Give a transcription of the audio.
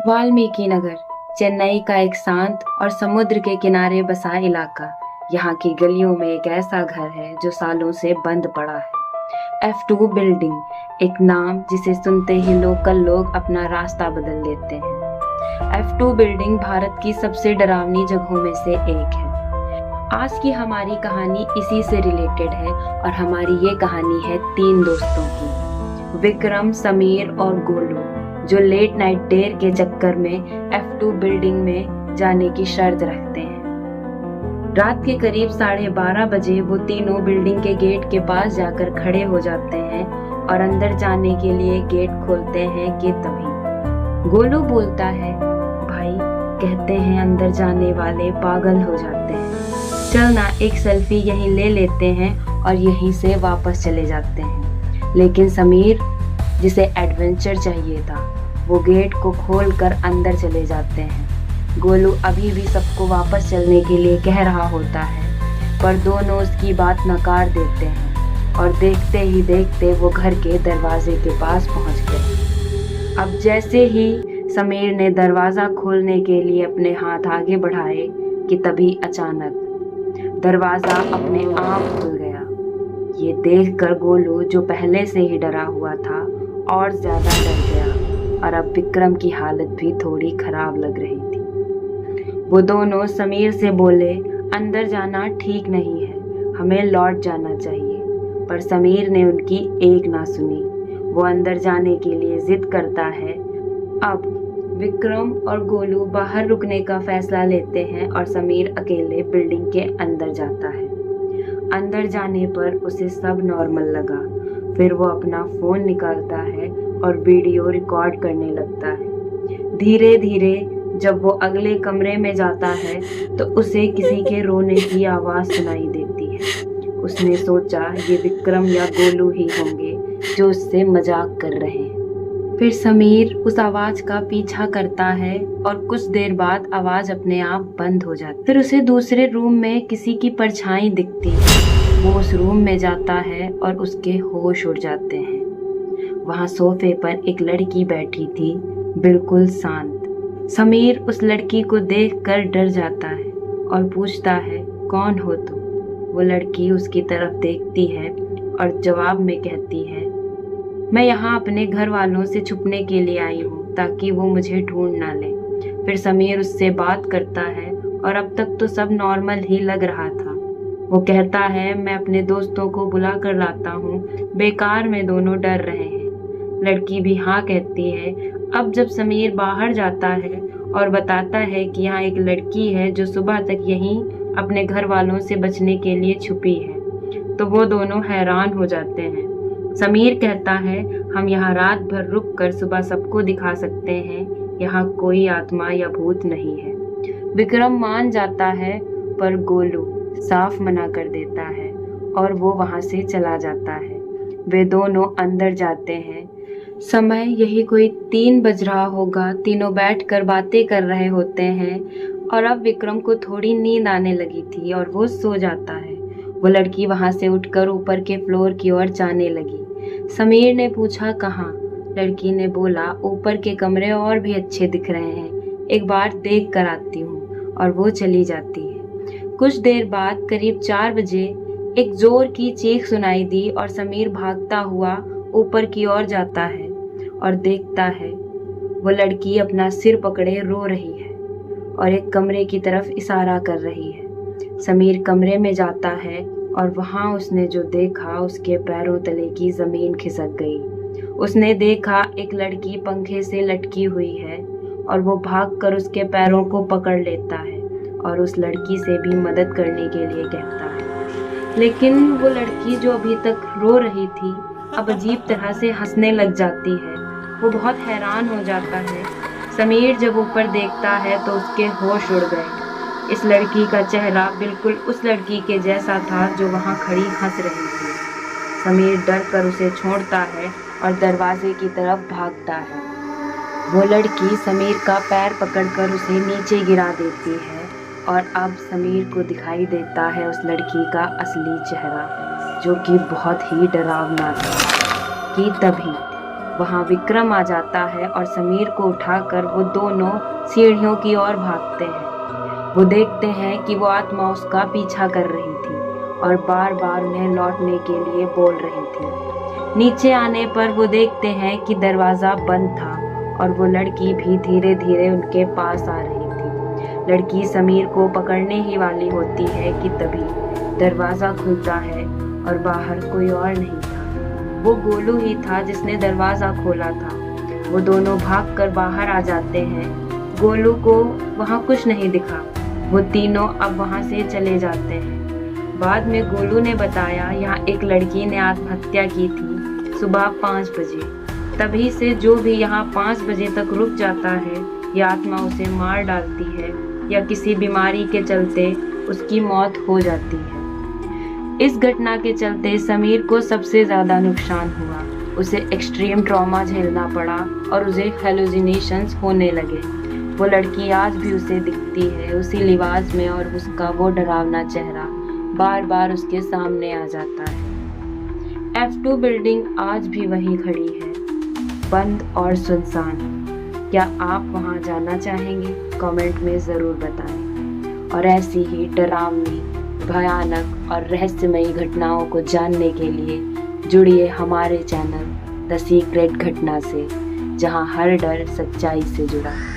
वाल्मीकि नगर, चेन्नई का एक शांत और समुद्र के किनारे बसा इलाका। यहाँ की गलियों में एक ऐसा घर है जो सालों से बंद पड़ा है। F2 बिल्डिंग, एक नाम जिसे सुनते ही लोकल लोग अपना रास्ता बदल लेते हैं। F2 बिल्डिंग भारत की सबसे डरावनी जगहों में से एक है। आज की हमारी कहानी इसी से रिलेटेड है और हमारी ये कहानी है 3 दोस्तों की, विक्रम, समीर और गोलू, जो लेट नाइट डेयर के चक्कर में F2 बिल्डिंग में जाने की शर्त रखते हैं। रात के करीब 12:30 बजे वो तीनों बिल्डिंग के गेट के पास जाकर खड़े हो जाते हैं और अंदर जाने के लिए गेट खोलते हैं कि तभी गोलू बोलता है, भाई, कहते हैं अंदर जाने वाले पागल हो जाते हैं, चल ना एक सेल्फी यहीं ले लेते हैं और यहीं से वापस चले जाते हैं। लेकिन समीर, जिसे एडवेंचर चाहिए था, वो गेट को खोलकर अंदर चले जाते हैं। गोलू अभी भी सबको वापस चलने के लिए कह रहा होता है, पर दोनों उसकी बात नकार देते हैं और देखते ही देखते वो घर के दरवाजे के पास पहुंच गए। अब जैसे ही समीर ने दरवाजा खोलने के लिए अपने हाथ आगे बढ़ाए कि तभी अचानक दरवाजा अपने आप खुल गया। ये देखकर गोलू, जो पहले से ही डरा हुआ था, और ज्यादा डर गया और अब विक्रम की हालत भी थोड़ी खराब लग रही थी। वो दोनों समीर से बोले, अंदर जाना ठीक नहीं है, हमें लौट जाना चाहिए। पर समीर ने उनकी एक ना सुनी। वो अंदर जाने के लिए जिद करता है। अब विक्रम और गोलू बाहर रुकने का फैसला लेते हैं और समीर अकेले बिल्डिंग के अंदर जाता है। अंदर जाने पर उसे सब नॉर्मल लगा। फिर वो अपना फोन निकालता है और वीडियो रिकॉर्ड करने लगता है। धीरे धीरे जब वो अगले कमरे में जाता है तो उसे किसी के रोने की आवाज सुनाई देती है। उसने सोचा ये विक्रम या गोलू ही होंगे जो उससे मजाक कर रहे हैं। फिर समीर उस आवाज का पीछा करता है और कुछ देर बाद आवाज अपने आप बंद हो जाती है। फिर उसे दूसरे रूम में किसी की परछाई दिखती है। वो उस रूम में जाता है और उसके होश उड़ जाते हैं। वहाँ सोफे पर एक लड़की बैठी थी, बिल्कुल शांत। समीर उस लड़की को देखकर डर जाता है और पूछता है, कौन हो तुम? वो लड़की उसकी तरफ देखती है और जवाब में कहती है, मैं यहाँ अपने घर वालों से छुपने के लिए आई हूँ ताकि वो मुझे ढूंढ ना ले। फिर समीर उससे बात करता है और अब तक तो सब नॉर्मल ही लग रहा था। वो कहता है, मैं अपने दोस्तों को बुला कर लाता हूँ, बेकार में दोनों डर रहे हैं। लड़की भी हाँ कहती है। अब जब समीर बाहर जाता है और बताता है कि यहाँ एक लड़की है जो सुबह तक यहीं अपने घर वालों से बचने के लिए छुपी है, तो वो दोनों हैरान हो जाते हैं। समीर कहता है, हम यहाँ रात भर रुक कर सुबह सबको दिखा सकते हैं, यहाँ कोई आत्मा या भूत नहीं है। विक्रम मान जाता है, पर गोलू साफ मना कर देता है और वो वहाँ से चला जाता है। वे दोनों अंदर जाते हैं। समय यही कोई 3 बज रहा होगा। तीनों बैठकर बातें कर रहे होते हैं और अब विक्रम को थोड़ी नींद आने लगी थी और वो सो जाता है। वो लड़की वहाँ से उठकर ऊपर के फ्लोर की ओर जाने लगी। समीर ने पूछा, कहाँ? लड़की ने बोला, ऊपर के कमरे और भी अच्छे दिख रहे हैं, एक बार देख कर आती हूँ। और वो चली जाती है। कुछ देर बाद करीब 4 बजे एक जोर की चीख सुनाई दी और समीर भागता हुआ ऊपर की ओर जाता है और देखता है वो लड़की अपना सिर पकड़े रो रही है और एक कमरे की तरफ इशारा कर रही है। समीर कमरे में जाता है और वहाँ उसने जो देखा, उसके पैरों तले की जमीन खिसक गई। उसने देखा एक लड़की पंखे से लटकी हुई है और वो भागकर उसके पैरों को पकड़ लेता है और उस लड़की से भी मदद करने के लिए कहता है। लेकिन वो लड़की जो अभी तक रो रही थी, अब अजीब तरह से हंसने लग जाती है। वो बहुत हैरान हो जाता है। समीर जब ऊपर देखता है तो उसके होश उड़ गए। इस लड़की का चेहरा बिल्कुल उस लड़की के जैसा था जो वहाँ खड़ी हंस रही थी। समीर डर कर उसे छोड़ता है और दरवाजे की तरफ भागता है। वो लड़की समीर का पैर पकड़कर उसे नीचे गिरा देती है और अब समीर को दिखाई देता है उस लड़की का असली चेहरा, जो कि बहुत ही डरावना था। कि तभी वहाँ विक्रम आ जाता है और समीर को उठाकर वो दोनों सीढ़ियों की ओर भागते हैं। वो देखते हैं कि वो आत्मा उसका पीछा कर रही थी और बार बार उन्हें लौटने के लिए बोल रही थी। नीचे आने पर वो देखते हैं कि दरवाज़ा बंद था और वो लड़की भी धीरे धीरे उनके पास आ रही थी। लड़की समीर को पकड़ने ही वाली होती है कि तभी दरवाज़ा खुलता है और बाहर कोई और नहीं था, वो गोलू ही था जिसने दरवाज़ा खोला था। वो दोनों भागकर बाहर आ जाते हैं। गोलू को वहाँ कुछ नहीं दिखा। वो तीनों अब वहाँ से चले जाते हैं। बाद में गोलू ने बताया यहाँ एक लड़की ने आत्महत्या की थी सुबह 5 बजे। तभी से जो भी यहाँ 5 बजे तक रुक जाता है या आत्मा उसे मार डालती है या किसी बीमारी के चलते उसकी मौत हो जाती है। इस घटना के चलते समीर को सबसे ज़्यादा नुकसान हुआ। उसे एक्सट्रीम ट्रॉमा झेलना पड़ा और उसे हेलुसिनेशंस होने लगे। वो लड़की आज भी उसे दिखती है, उसी लिबास में, और उसका वो डरावना चेहरा बार बार उसके सामने आ जाता है। F2 बिल्डिंग आज भी वहीं खड़ी है, बंद और सुनसान। क्या आप वहां जाना चाहेंगे? कमेंट में ज़रूर बताएं। और ऐसी ही डरावनी, भयानक और रहस्यमयी घटनाओं को जानने के लिए जुड़िए हमारे चैनल द सीक्रेट घटना से, जहां हर डर सच्चाई से जुड़ा है।